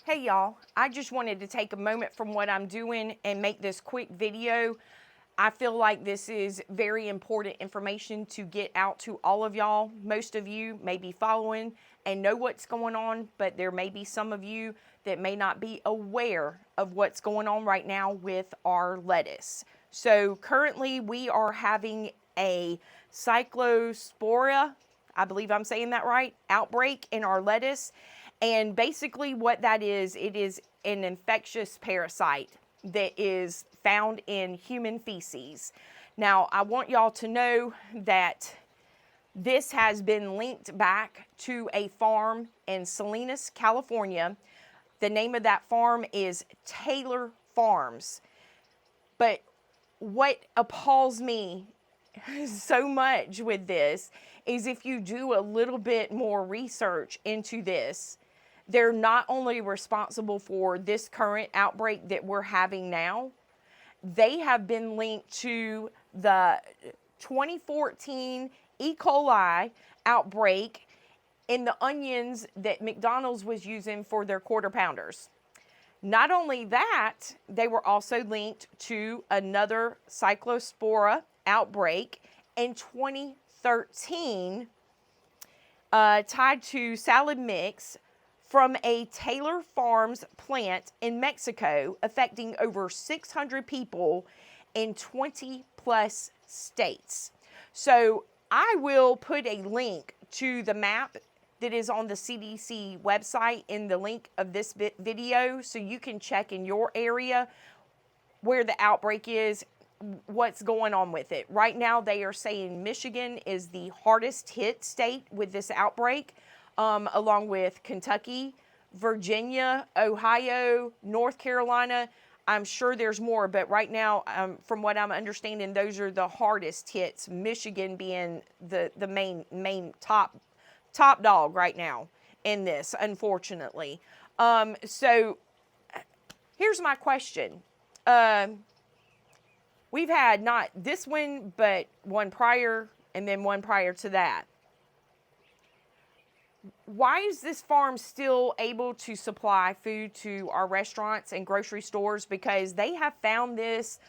Hey y'all, I just wanted to take a moment from what I'm doing and make this quick video. I feel like this is very important information to get out to all of y'all. Most of you may be following and know what's going on, but there may be some of you that may not be aware of what's going on right now with our lettuce. So currently we are having a cyclospora, I believe I'm saying that right, outbreak in our lettuce. And basically what that is, it is an infectious parasite that is found in human feces. Now, I want y'all to know that this has been linked back to a farm in Salinas, California. The name of that farm is Taylor Farms. But what appalls me so much with this is if you do a little bit more research into this, they're not only responsible for this current outbreak that we're having now, they have been linked to the 2014 E. coli outbreak in the onions that McDonald's was using for their quarter pounders. Not only that, they were also linked to another cyclospora outbreak in 2013 tied to salad mix from a Taylor Farms plant in Mexico, affecting over 600 people in 20 plus states. So I will put a link to the map that is on the CDC website in the link of this video, so you can check in your area where the outbreak is, what's going on with it. Right now they are saying Michigan is the hardest hit state with this outbreak, along with Kentucky, Virginia, Ohio, North Carolina. I'm sure there's more, but right now, from what I'm understanding, those are the hardest hits, Michigan being the main top dog right now in this, unfortunately. So here's my question. We've had not this one, but one prior and then one prior to that. Why is this farm still able to supply food to our restaurants and grocery stores? Because they have found this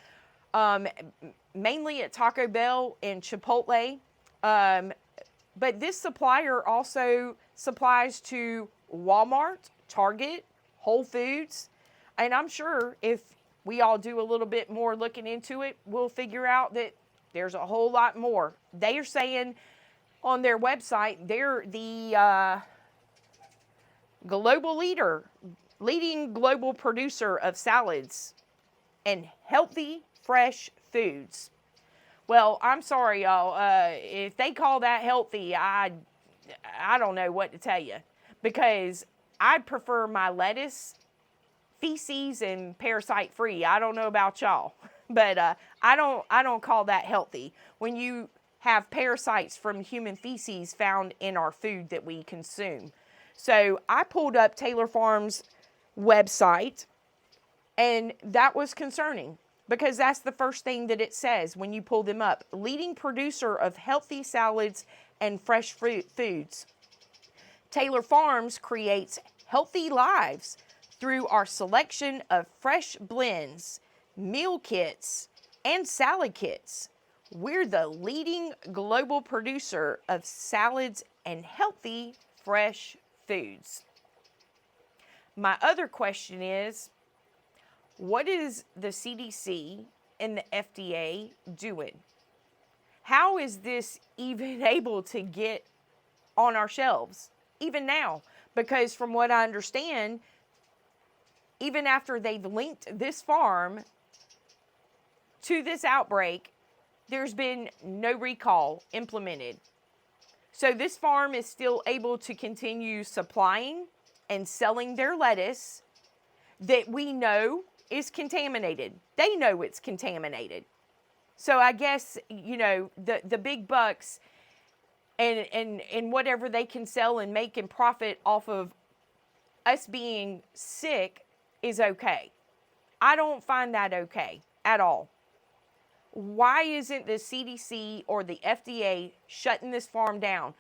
mainly at Taco Bell and Chipotle. But this supplier also supplies to Walmart, Target, Whole Foods. And I'm sure if we all do a little bit more looking into it, we'll figure out that there's a whole lot more. They are saying on their website, they're the leading global producer of salads and healthy, fresh foods. Well, I'm sorry, y'all. If they call that healthy, I don't know what to tell you, because I prefer my lettuce feces and parasite free. I don't know about y'all, but I don't call that healthy when you have parasites from human feces found in our food that we consume. So I pulled up Taylor Farms website, and that was concerning, because that's the first thing that it says when you pull them up. Leading producer of healthy salads and fresh foods. Taylor Farms creates healthy lives through our selection of fresh blends, meal kits, and salad kits. We're the leading global producer of salads and healthy, fresh foods. My other question is, what is the CDC and the FDA doing? How is this even able to get on our shelves, even now? Because from what I understand, even after they've linked this farm to this outbreak, there's been no recall implemented. So this farm is still able to continue supplying and selling their lettuce that we know is contaminated. They know it's contaminated. So I guess, the big bucks and whatever they can sell and make and profit off of us being sick is okay. I don't find that okay at all. Why isn't the CDC or the FDA shutting this farm down?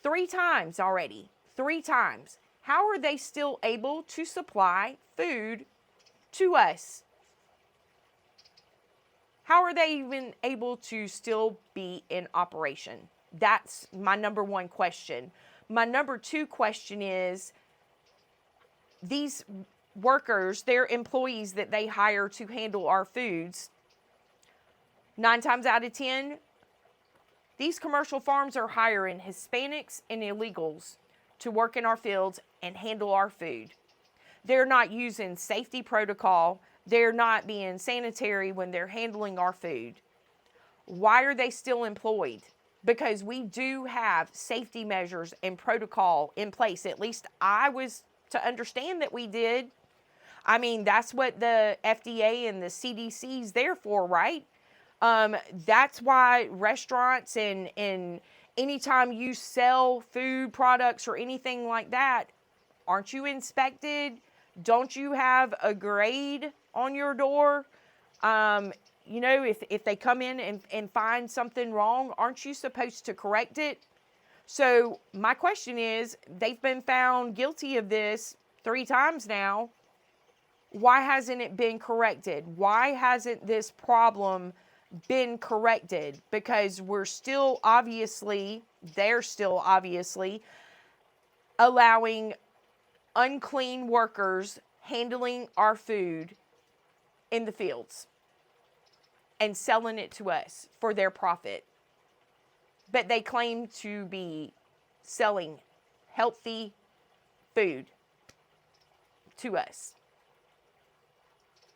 3 times already. 3 times. how are they still able to supply food to us? How are they even able to still be in operation? That's my number one question. My number two question is, these workers, their employees that they hire to handle our foods, 9 times out of 10, these commercial farms are hiring Hispanics and illegals to work in our fields and handle our food. They're not using safety protocol. They're not being sanitary when they're handling our food. Why are they still employed? Because we do have safety measures and protocol in place. At least I was to understand that we did. I mean, that's what the FDA and the CDC is there for, right? That's why restaurants and anytime you sell food products or anything like that, aren't you inspected? Don't you have a grade on your door? You know, if they come in and find something wrong, aren't you supposed to correct it? So my question is, they've been found guilty of this 3 times now. Why hasn't it been corrected? Why hasn't this problem been corrected? Because they're still obviously allowing unclean workers handling our food in the fields and selling it to us for their profit. But they claim to be selling healthy food to us.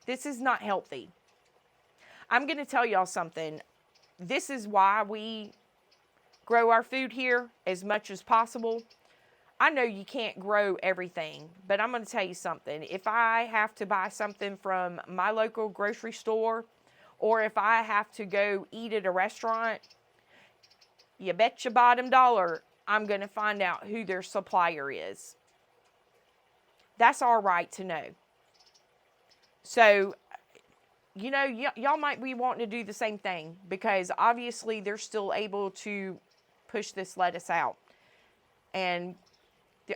This is not healthy. I'm going to tell y'all something. This is why we grow our food here as much as possible. I know you can't grow everything, but I'm going to tell you something. If I have to buy something from my local grocery store, or if I have to go eat at a restaurant, you bet your bottom dollar I'm going to find out who their supplier is. That's our right to know. So, you know, y'all might be wanting to do the same thing, because obviously they're still able to push this lettuce out. And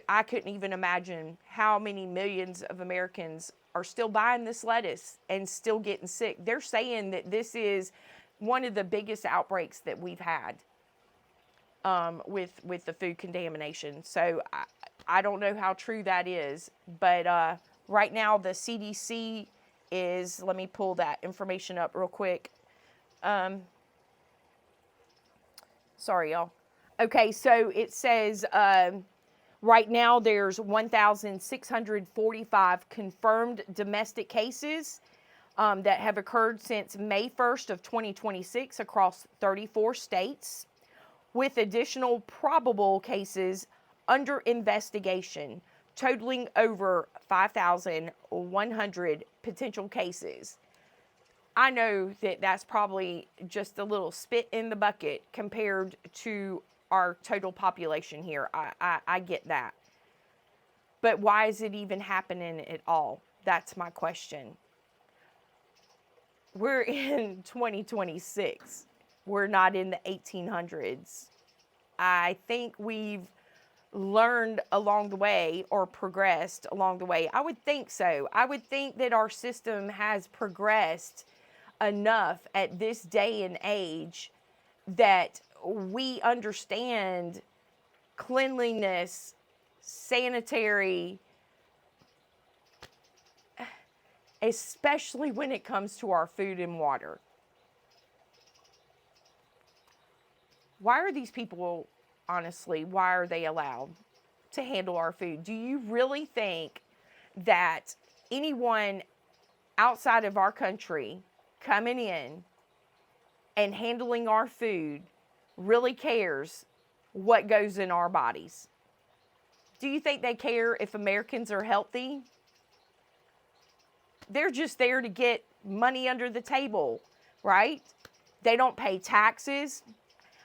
I couldn't even imagine how many millions of Americans are still buying this lettuce and still getting sick. They're saying that this is one of the biggest outbreaks that we've had with the food contamination. So I don't know how true that is, but right now the CDC is, let me pull that information up real quick. Sorry, y'all. Okay, so it says right now there's 1,645 confirmed domestic cases that have occurred since May 1st of 2026 across 34 states, with additional probable cases under investigation, totaling over 5,100 potential cases. I know that that's probably just a little spit in the bucket compared to our total population here. I get that. But why is it even happening at all? That's my question. We're in 2026. We're not in the 1800s. I think we've learned along the way, or progressed along the way. I would think so. I would think that our system has progressed enough at this day and age that we understand cleanliness, sanitary, especially when it comes to our food and water. Why are these people, honestly, why are they allowed to handle our food? Do you really think that anyone outside of our country coming in and handling our food really cares what goes in our bodies? Do you think they care if Americans are healthy? They're just there to get money under the table, right? They don't pay taxes.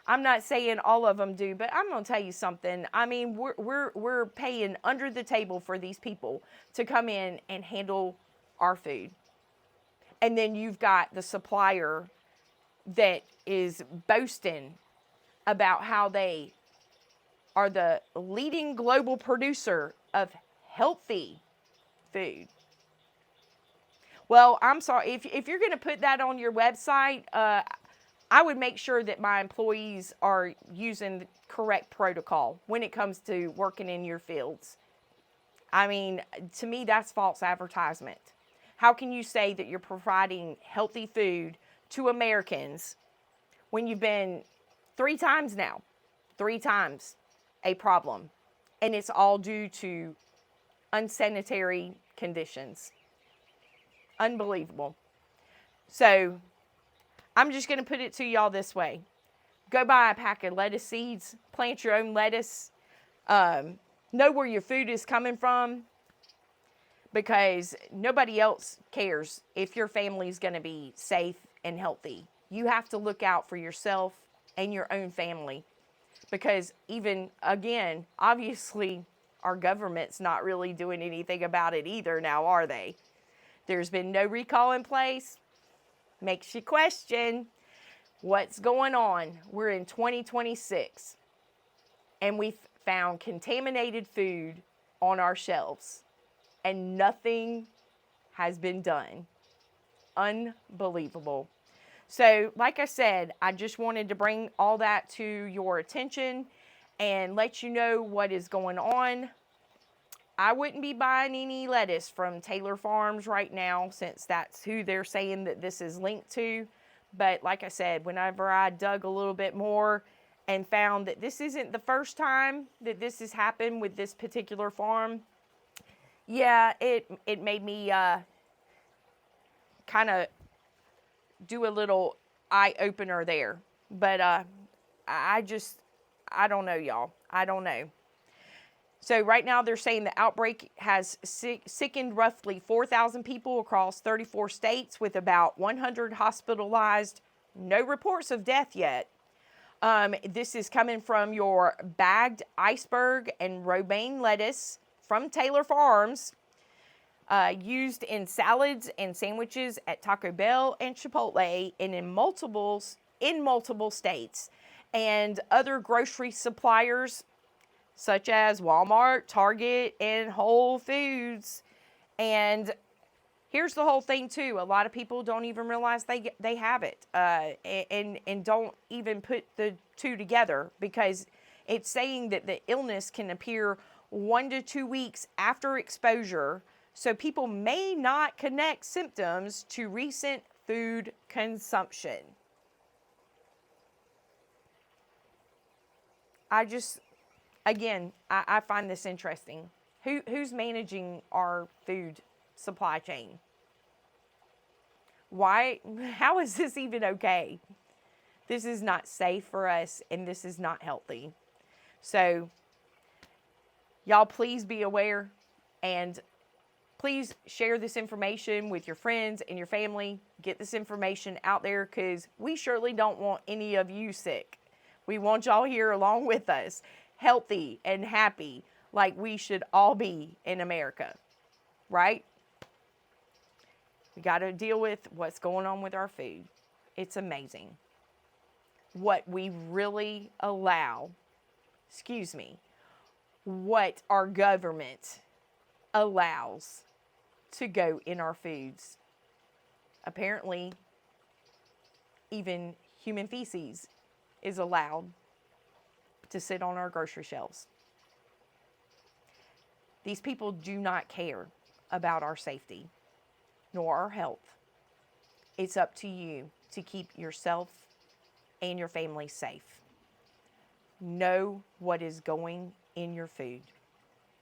I'm not saying all of them do, but I'm going to tell you something. I mean, we're paying under the table for these people to come in and handle our food. And then you've got the supplier that is boasting about how they are the leading global producer of healthy food. Well, I'm sorry. If you're going to put that on your website, I would make sure that my employees are using the correct protocol when it comes to working in your fields. I mean, to me, that's false advertisement. How can you say that you're providing healthy food to Americans when you've been 3 times now, 3 times a problem, and it's all due to unsanitary conditions? Unbelievable. So I'm just going to put it to y'all this way. Go buy a pack of lettuce seeds, plant your own lettuce, know where your food is coming from, because nobody else cares if your family is going to be safe and healthy. You have to look out for yourself and your own family, because even, again, obviously, our government's not really doing anything about it either now, are they? There's been no recall in place. Makes you question what's going on. We're in 2026, and we've found contaminated food on our shelves, and nothing has been done. Unbelievable. So, like I said, I just wanted to bring all that to your attention and let you know what is going on. I wouldn't be buying any lettuce from Taylor Farms right now, since that's who they're saying that this is linked to. But like I said, whenever I dug a little bit more and found that this isn't the first time that this has happened with this particular farm, yeah, it made me kind of do a little eye opener there. But I don't know, y'all. I don't know. So right now they're saying the outbreak has sickened roughly 4,000 people across 34 states, with about 100 hospitalized. No reports of death yet. This is coming from your bagged iceberg and romaine lettuce from Taylor Farms, used in salads and sandwiches at Taco Bell and Chipotle, and in multiple states, and other grocery suppliers such as Walmart, Target, and Whole Foods. And here's the whole thing too. A lot of people don't even realize they have it, and don't even put the two together, because it's saying that the illness can appear 1 to 2 weeks after exposure. So people may not connect symptoms to recent food consumption. I find this interesting. Who's managing our food supply chain? Why? How is this even okay? This is not safe for us, and this is not healthy. So, y'all, please be aware, and please share this information with your friends and your family. Get this information out there, because we surely don't want any of you sick. We want y'all here along with us, healthy and happy, like we should all be in America, right? We got to deal with what's going on with our food. It's amazing what we really allow, what our government allows to go in our foods. Apparently, even human feces is allowed to sit on our grocery shelves. These people do not care about our safety nor our health. It's up to you to keep yourself and your family safe. Know what is going in your food.